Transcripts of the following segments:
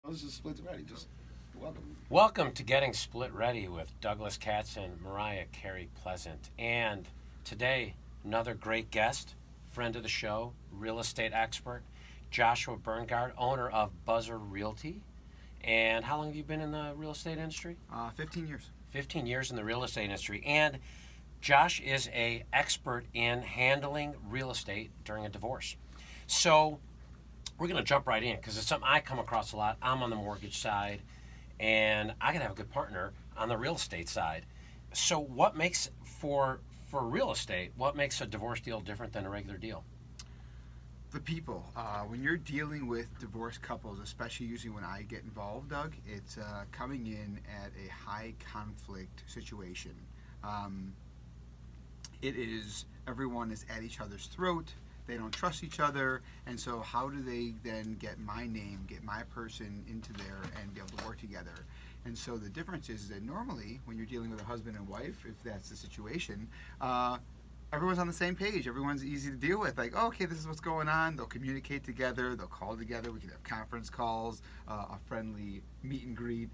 This is Split Ready. Just welcome. Welcome to Getting Split Ready with Douglas Katz and Mariah Carey Pleasant. And today, another great guest, friend of the show, real estate expert, Joshua Berngard, owner of Buzzer Realty. And how long have you been in the real estate industry? 15 years. 15 years in the real estate industry. And Josh is an expert in handling real estate during a divorce. So we're going to jump right in because it's something I come across a lot. I'm on the mortgage side, and I got to have a good partner on the real estate side. So what makes, for real estate, what makes a divorce deal different than a regular deal? The people. When you're dealing with divorced couples, especially usually when I get involved, Doug, it's coming in at a high conflict situation. Everyone is at each other's throat. They don't trust each other, and so how do they then get my name, get my person into there and be able to work together? And so the difference is that normally when you're dealing with a husband and wife, if that's the situation, everyone's on the same page. Everyone's easy to deal with. Like, oh, okay, this is what's going on. They'll communicate together. They'll call together. We can have conference calls, a friendly meet and greet.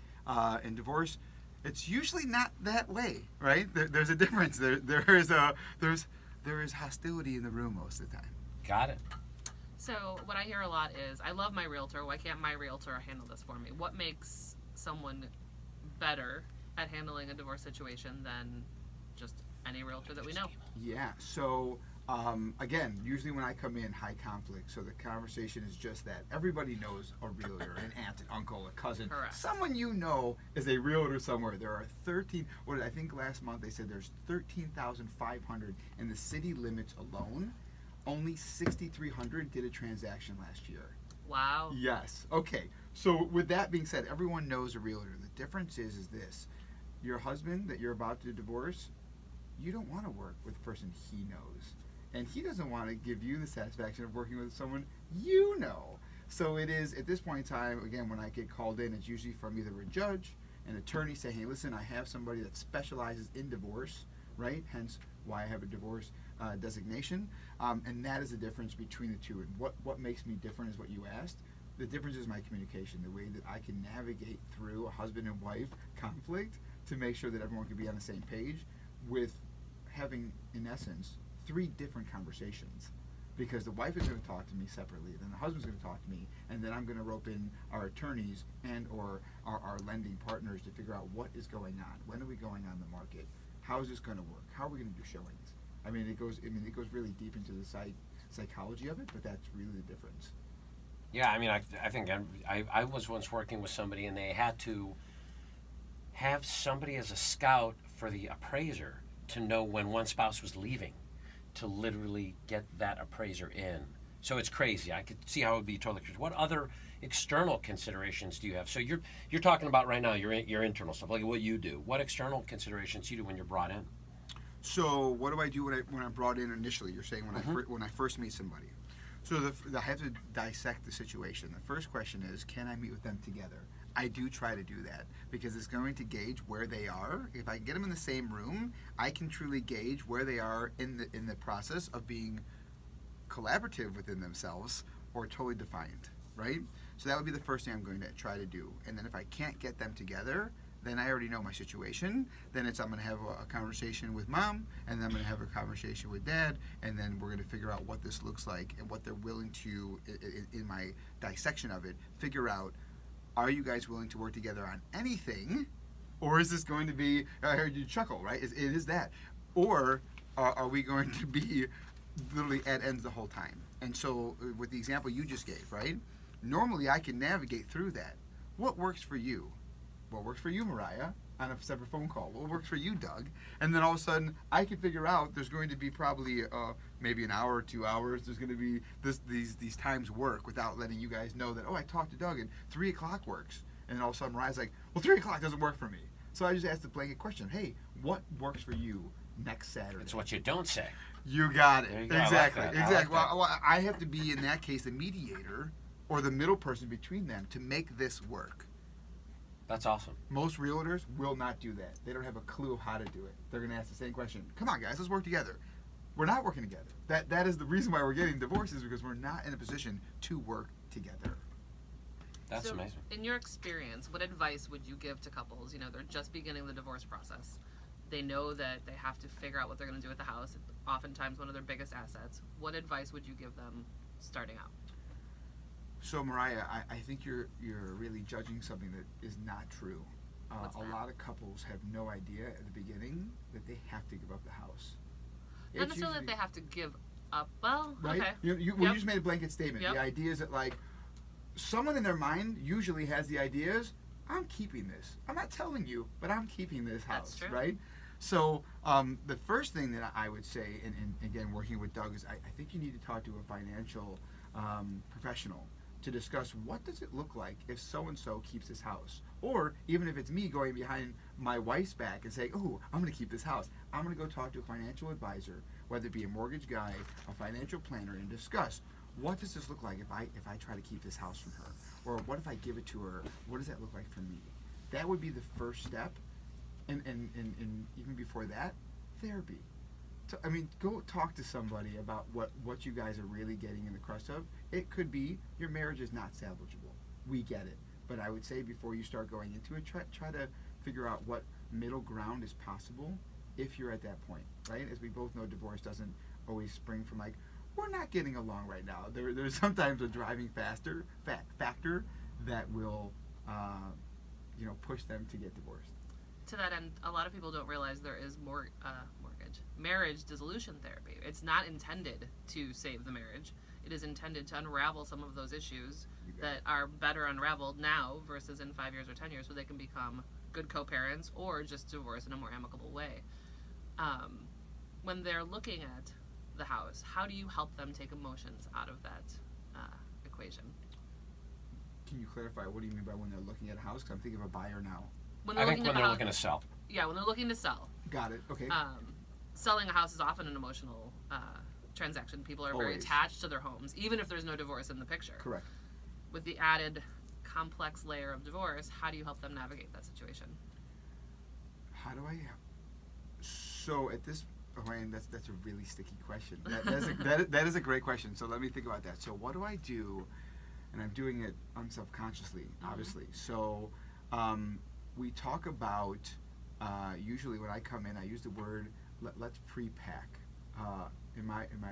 In divorce, it's usually not that way, right? There's a difference. There is hostility in the room most of the time. Got it. So what I hear a lot is, I love my realtor. Why can't my realtor handle this for me? What makes someone better at handling a divorce situation than just any realtor that we know? Yeah. So again, usually when I come in, high conflict. So the conversation is just that. Everybody knows a realtor, an aunt, an uncle, a cousin. Correct. Someone you know is a realtor somewhere. There are 13, I think last month they said there's 13,500 in the city limits alone. Only 6,300 did a transaction last year. Wow. Yes. Okay. So with that being said, everyone knows a realtor. The difference is this. Your husband that you're about to divorce, you don't want to work with a person he knows. And he doesn't want to give you the satisfaction of working with someone you know. So it is, at this point in time, again, when I get called in, it's usually from either a judge, an attorney saying, hey, listen, I have somebody that specializes in divorce, right? Hence why I have a divorce designation. And that is the difference between the two. And what makes me different is what you asked. The difference is my communication, the way that I can navigate through a husband and wife conflict to make sure that everyone can be on the same page with having, in essence, 3 different conversations. Because the wife is going to talk to me separately, then the husband's going to talk to me, and then I'm going to rope in our attorneys and or our lending partners to figure out what is going on. When are we going on the market? How is this going to work? How are we going to do showings? It goes really deep into the psychology of it, but that's really the difference. Yeah, I think I was once working with somebody, and they had to have somebody as a scout for the appraiser to know when one spouse was leaving, to literally get that appraiser in. So it's crazy. I could see how it would be totally crazy. What other external considerations do you have? So you're talking about right now your internal stuff, like what you do. What external considerations do you do when you're brought in? So what do I do when I'm brought in initially? You're saying when I first meet somebody. So I have to dissect the situation. The first question is, can I meet with them together? I do try to do that because it's going to gauge where they are. If I get them in the same room, I can truly gauge where they are in the process of being collaborative within themselves or totally defiant, right? So that would be the first thing I'm going to try to do. And then if I can't get them together, then I already know my situation. Then I'm going to have a conversation with mom, and then I'm going to have a conversation with dad, and then we're going to figure out what this looks like and what they're willing to, in my dissection of it, figure out, are you guys willing to work together on anything, or is this going to be, I heard you chuckle, right? It is that. Or are we going to be literally at ends the whole time? And so with the example you just gave, right? Normally I can navigate through that. What works for you? What works for you, Mariah, on a separate phone call? What works for you, Doug? And then all of a sudden, I can figure out there's going to be probably maybe an hour or 2 hours. There's going to be these times work without letting you guys know that, oh, I talked to Doug and 3 o'clock works. And then all of a sudden, Mariah's like, well, 3 o'clock doesn't work for me. So I just asked the blanket question, hey, what works for you next Saturday? It's what you don't say. You got it. There you go. Exactly. I like that. Exactly. I like that. Well, I have to be, in that case, the mediator or the middle person between them to make this work. That's awesome. Most realtors will not do that. They don't have a clue of how to do it. They're going to ask the same question. Come on, guys, let's work together. We're not working together. That is the reason why we're getting divorced, is because we're not in a position to work together. That's So, amazing. in your experience, what advice would you give to couples? You know, they're just beginning the divorce process. They know that they have to figure out what they're going to do with the house. It's oftentimes one of their biggest assets. What advice would you give them starting out? So Mariah, I think you're really judging something that is not true. What's A that? lot of couples have no idea at the beginning that they have to give up the house. Not It's necessarily that usually- they have to give up. Well, right? okay. Well, Yep. you just made a blanket statement. Yep. The idea is that like someone in their mind usually has the ideas. I'm keeping this. I'm not telling you, but I'm keeping this house, That's true. right? So the first thing that I would say, and again working with Doug, is I think you need to talk to a financial professional to discuss what does it look like if so and so keeps this house, or even if it's me going behind my wife's back and saying, "Oh, I'm going to keep this house." I'm going to go talk to a financial advisor, whether it be a mortgage guy, a financial planner, and discuss what does this look like if I try to keep this house from her, or what if I give it to her? What does that look like for me? That would be the first step, and even before that, therapy. So, I mean, go talk to somebody about what you guys are really getting in the crust of. It could be your marriage is not salvageable. We get it. But I would say before you start going into it, try to figure out what middle ground is possible if you're at that point, right? As we both know, divorce doesn't always spring from like, we're not getting along right now. There's sometimes a driving factor that will, push them to get divorced. To that end, a lot of people don't realize there is marriage dissolution therapy. It's not intended to save the marriage. It is intended to unravel some of those issues You got that are better unraveled now versus in 5 years or 10 years, so they can become good co-parents or just divorce in a more amicable way. When they're looking at the house, how do you help them take emotions out of that equation? Can you clarify what do you mean by when they're looking at a house? Because I'm thinking of a buyer now. When I they're think looking when at they're the looking to sell. yeah, when they're looking to sell. Got it. Okay. Selling a house is often an emotional transaction. People are very Always. attached to their homes, even if there's no divorce in the picture. Correct. With the added complex layer of divorce, how do you help them navigate that situation? How do I? So at this point, that's a really sticky question. That is a great question. So let me think about that. So what do I do? And I'm doing it unselfconsciously, obviously. So we talk about usually when I come in, I use the word let's pre-pack.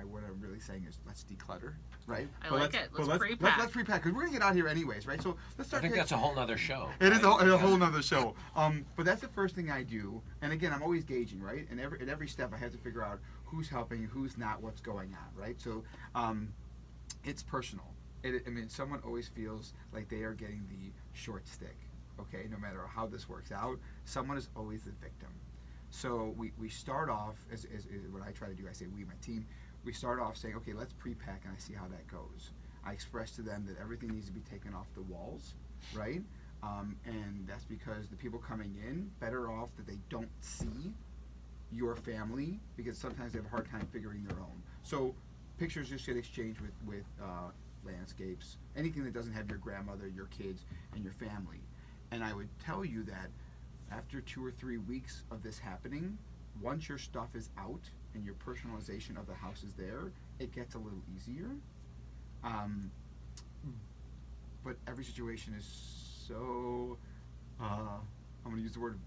What I'm really saying is let's declutter, right? I But like it. Let's pre-pack. Let's pre-pack because we're gonna get out here anyways, right? So let's I start. think that's a whole nother show. It is a whole nother show. But that's the first thing I do. And again, I'm always gauging, right? And at every step, I have to figure out who's helping, who's not, what's going on, right? So it's personal. Someone always feels like they are getting the short stick, okay? No matter how this works out, someone is always the victim. So we start off, as what I try to do, I say we, my team, we start off saying, okay, let's pre-pack and I see how that goes. I express to them that everything needs to be taken off the walls, right? And that's because the people coming in, better off that they don't see your family, because sometimes they have a hard time figuring their own. So pictures just get exchanged with landscapes, anything that doesn't have your grandmother, your kids, and your family. And I would tell you that after 2 or 3 weeks of this happening, once your stuff is out and your personalization of the house is there, it gets a little easier. But every situation is so, I'm going to use the word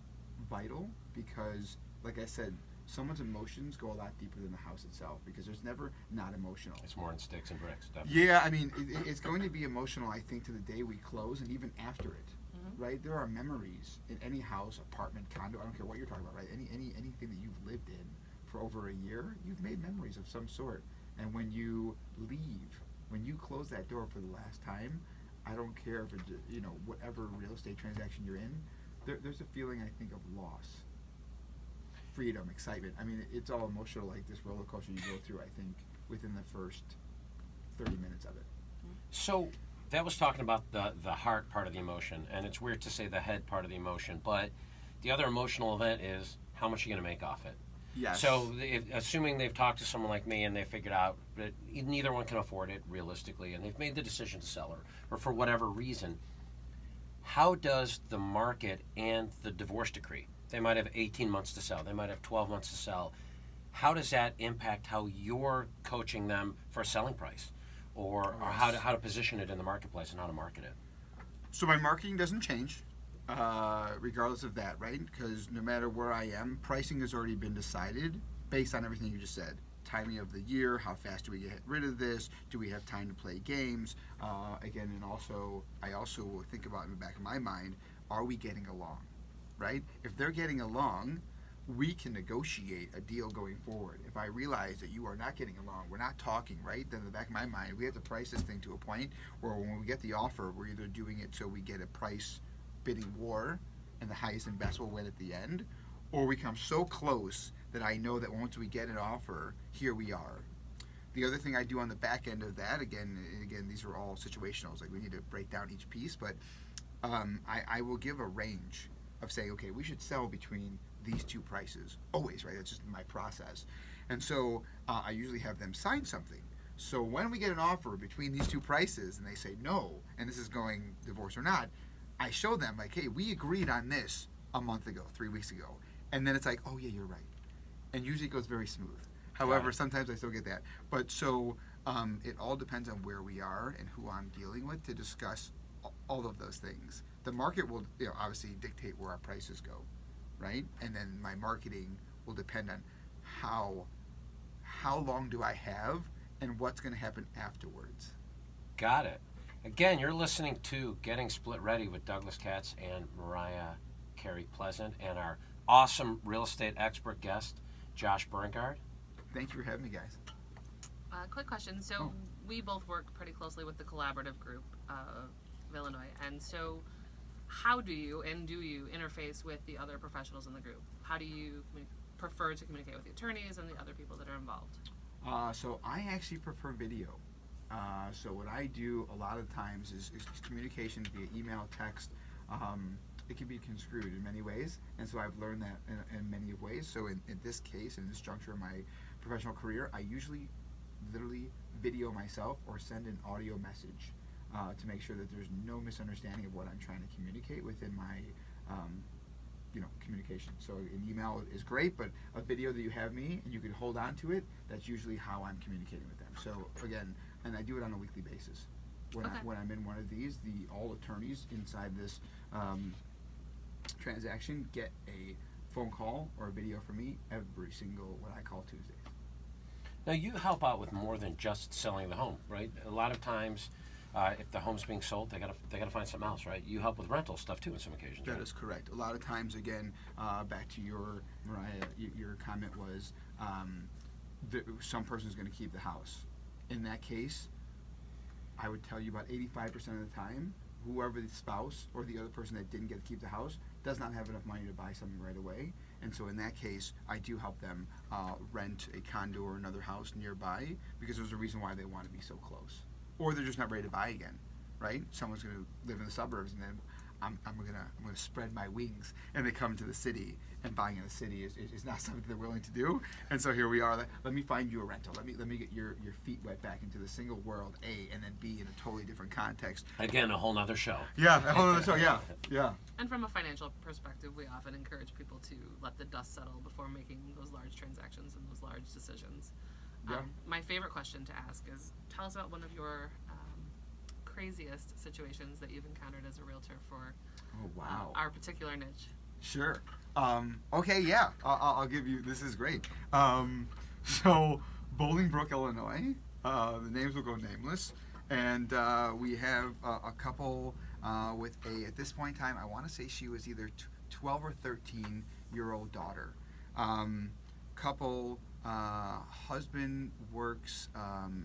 vital, because, like I said, someone's emotions go a lot deeper than the house itself, because there's never not emotional. It's more in sticks and bricks, definitely. Yeah, it's going to be emotional, I think, to the day we close and even after it. Right? There are memories in any house, apartment, condo, I don't care what you're talking about, right? Anything that you've lived in for over a year, you've made memories of some sort. And when you leave, when you close that door for the last time, I don't care if it's, whatever real estate transaction you're in, there's a feeling, I think, of loss. Freedom, excitement. It's all emotional, like this roller coaster you go through, I think, within the first 30 minutes of it. So that was talking about the heart part of the emotion, and it's weird to say the head part of the emotion, but the other emotional event is how much are you going to make off it? Yes. So assuming they've talked to someone like me and they figured out that neither one can afford it realistically, and they've made the decision to sell or for whatever reason, how does the market and the divorce decree, they might have 18 months to sell, they might have 12 months to sell, how does that impact how you're coaching them for a selling price? Or how to position it in the marketplace and how to market it? So my marketing doesn't change, regardless of that, right? Because no matter where I am, pricing has already been decided based on everything you just said. Timing of the year, how fast do we get rid of this? Do we have time to play games? Again, and also, I also will think about in the back of my mind, are we getting along, right? If they're getting along, we can negotiate a deal going forward. If I realize that you are not getting along, we're not talking, right? Then in the back of my mind, we have to price this thing to a point where when we get the offer, we're either doing it so we get a price bidding war and the highest and best will win at the end, or we come so close that I know that once we get an offer, here we are. The other thing I do on the back end of that, again, these are all situational, like we need to break down each piece, but I will give a range of saying, okay, we should sell between these two prices, always, right? That's just my process. And so I usually have them sign something. So when we get an offer between these two prices and they say no, and this is going divorce or not, I show them like, hey, we agreed on this a month ago, 3 weeks ago. And then it's like, oh yeah, you're right. And usually it goes very smooth. However, sometimes I still get that. But so it all depends on where we are and who I'm dealing with to discuss all of those things. The market will, obviously dictate where our prices go, right? And then my marketing will depend on how long do I have and what's going to happen afterwards. Got it. Again, you're listening to Getting Split Ready with Douglas Katz and Mariah Carey Pleasant and our awesome real estate expert guest, Josh Berngard. Thank you for having me, guys. Quick question. So we both work pretty closely with the collaborative group of Illinois, and so how do you interface with the other professionals in the group? How do you prefer to communicate with the attorneys and the other people that are involved? So I actually prefer video. So what I do a lot of times is communication via email, text. It can be construed in many ways, and so I've learned that in many ways. So in this case, in this juncture of my professional career, I usually literally video myself or send an audio message to make sure that there's no misunderstanding of what I'm trying to communicate within my communication. So an email is great, but a video that you have me and you can hold on to it, that's usually how I'm communicating with them. So again, and I do it on a weekly basis. When I'm in one of these, all attorneys inside this transaction get a phone call or a video from me every single what I call Tuesdays. Now you help out with more than just selling the home, right? A lot of times, if the home's being sold, they gotta find something else, right? You help with rental stuff too, on some occasions. That is correct. A lot of times, again, back to your Mariah, your comment was some person's going to keep the house. In that case, I would tell you about 85% of the time, whoever the spouse or the other person that didn't get to keep the house does not have enough money to buy something right away. And so in that case, I do help them rent a condo or another house nearby because there's a reason why they want to be so close. Or they're just not ready to buy again, right? Someone's going to live in the suburbs and then I'm gonna spread my wings and they come to the city, and buying in the city is not something they're willing to do. And so here we are. Let me find you a rental. Let me get your feet wet back into the single world, A, and then B in a totally different context. Again, a whole nother show. Yeah, a whole other show. Yeah. And from a financial perspective, we often encourage people to let the dust settle before making those large transactions and those large decisions. Yeah. My favorite question to ask is, tell us about one of your craziest situations that you've encountered as a realtor for our particular niche. Sure. Okay, yeah. I'll give you, this is great. So, Bolingbrook, Illinois. The names will go nameless. And we have a couple with at this point in time, I want to say she was either 12 or 13-year-old daughter. Couple, husband works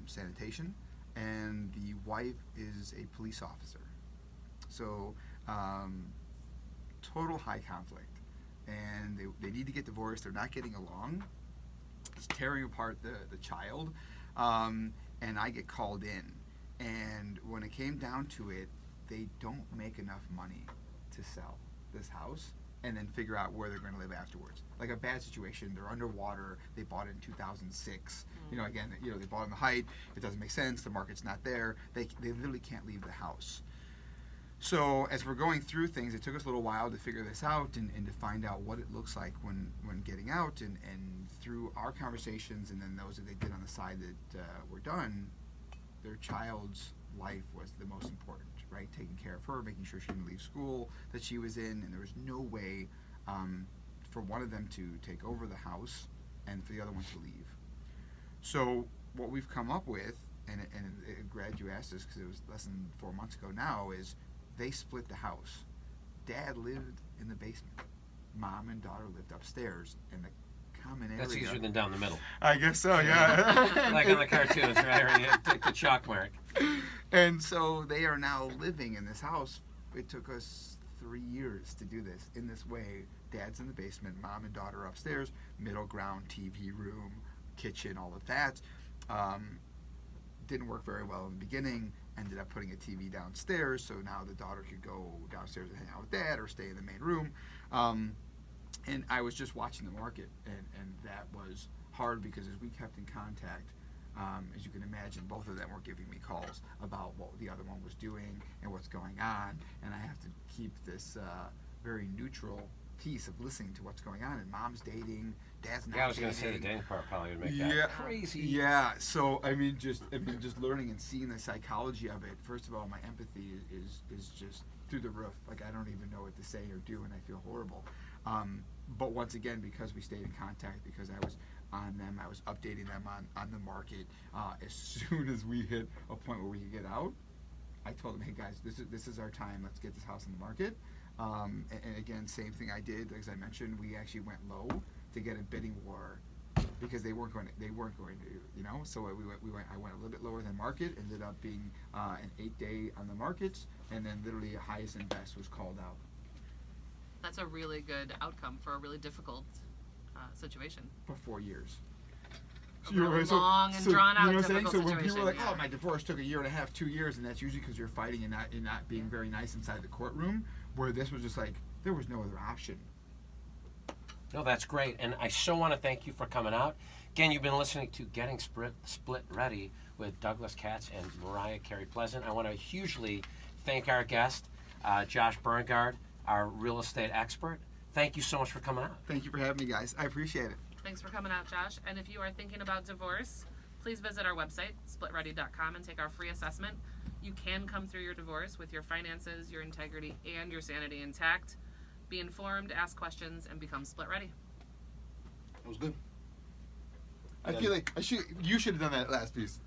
sanitation, and the wife is a police officer. So, total high conflict. And they need to get divorced. They're not getting along. It's tearing apart the child. And I get called in. And when it came down to it, they don't make enough money to sell this house and then figure out where they're going to live afterwards. Like a bad situation, they're underwater, they bought it in 2006. Again, they bought in the height, it doesn't make sense, the market's not there, they literally can't leave the house. So as we're going through things, it took us a little while to figure this out and to find out what it looks like when getting out, and through our conversations and then those that they did on the side that were done, their child's life was the most important, right? Taking care of her, making sure she didn't leave school that she was in, and there was no way for one of them to take over the house and for the other one to leave. So what we've come up with, and glad you asked this because it was less than 4 months ago now, is they split the house. Dad lived in the basement. Mom and daughter lived upstairs in the common area. That's easier than down the middle. I guess so, yeah. Like on the cartoons, right? Or you take the chalk mark. And so they are now living in this house. It took us 3 years to do this in this way. Dad's in the basement, mom and daughter upstairs, middle ground, TV room, kitchen, all of that. Didn't work very well in the beginning. Ended up putting a TV downstairs, so now the daughter could go downstairs and hang out with dad or stay in the main room. And I was just watching the market, and that was hard because as we kept in contact, as you can imagine, both of them were giving me calls about what the other one was doing and what's going on, and I have to keep this very neutral piece of listening to what's going on. And mom's dating, dad's not. Yeah, I was going to say the dating. dating part probably would make that crazy. Yeah, so I mean, just learning and seeing the psychology of it. First of all, my empathy is just through the roof. Like I don't even know what to say or do, and I feel horrible. But once again, because we stayed in contact, because I was on them, I was updating them on the market. As soon as we hit a point where we could get out, I told them, hey guys, this is our time. Let's get this house on the market. And again, same thing I did. As I mentioned, we actually went low to get a bidding war because they weren't going to, you know. So I went a little bit lower than market. Ended up being an 8-day on the markets, and then literally highest and best was called out. That's a really good outcome for a really difficult situation. For 4 years. A really long and drawn out difficult So when situation. people are like, yeah. oh, my divorce took 1.5 years, 2 years, and that's usually because you're fighting and not being very nice inside the courtroom, where this was just like, there was no other option. No, that's great. And I so want to thank you for coming out. Again, you've been listening to Getting Split Ready with Douglas Katz and Mariah Carey Pleasant. I want to hugely thank our guest, Josh Berngard, our real estate expert. Thank you so much for coming out. Thank you for having me, guys. I appreciate it. Thanks for coming out, Josh. And if you are thinking about divorce, please visit our website, splitready.com, and take our free assessment. You can come through your divorce with your finances, your integrity, and your sanity intact. Be informed, ask questions, and become split ready. That was good. I feel like you should have done that last piece.